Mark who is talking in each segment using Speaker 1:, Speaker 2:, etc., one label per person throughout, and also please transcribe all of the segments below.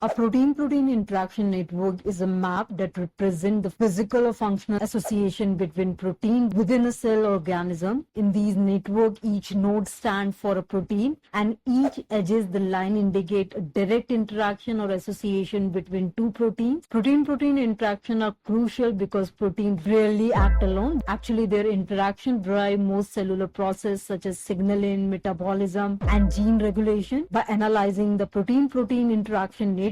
Speaker 1: A protein-protein interaction network is a map that represents the physical or functional association between protein within a cell organism. In these networks, each node stands for a protein and each edges the line indicate a direct interaction or association between two proteins. Protein-protein interaction are crucial because proteins rarely act alone. Actually, their interaction drive most cellular processes such as signaling, metabolism, and gene regulation. By analyzing the protein-protein interaction network,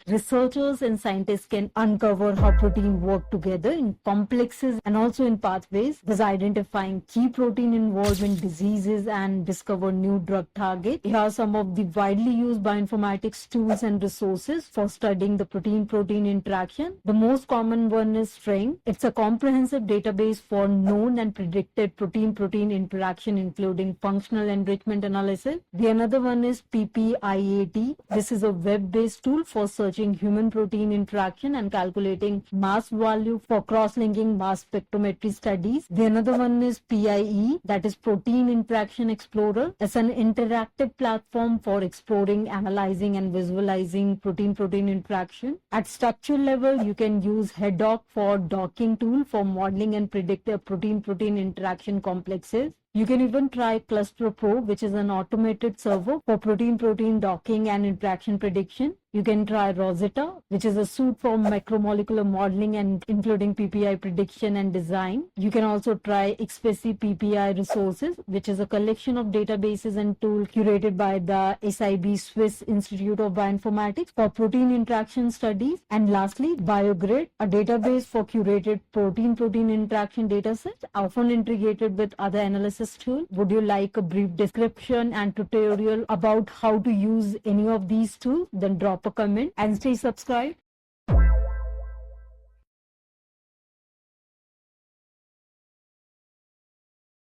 Speaker 1: researchers and scientists can uncover how proteins work together in complexes and also in pathways, thus identifying key protein involvement diseases and discover new drug targets. Here are some of the widely used bioinformatics tools and resources for studying the protein-protein interaction. The most common one is String. It's a comprehensive database for known and predicted protein-protein interaction, including functional enrichment analysis. The another one is PPIAT. This is a web-based tool for searching human protein interaction and calculating mass value for cross-linking mass spectrometry studies. The another one is PIE, that is Protein Interaction Explorer. It's an interactive platform for exploring, analyzing, and visualizing protein-protein interaction. At structure level, you can use HEDOC for docking tool for modeling and predict protein-protein interaction complexes. You can even try ClusterPro, which is an automated server for protein-protein docking and interaction prediction. You can try Rosetta, which is a suite for macromolecular modeling and including PPI prediction and design. You can also try XPCI PPI resources, which is a collection of databases and tools curated by the SIB Swiss Institute of Bioinformatics for protein interaction studies. And lastly, BioGrid, a database for curated protein-protein interaction datasets, often integrated with other analysis tools. Would you like a brief description and tutorial about how to use any of these tools? Then drop a comment and stay subscribed.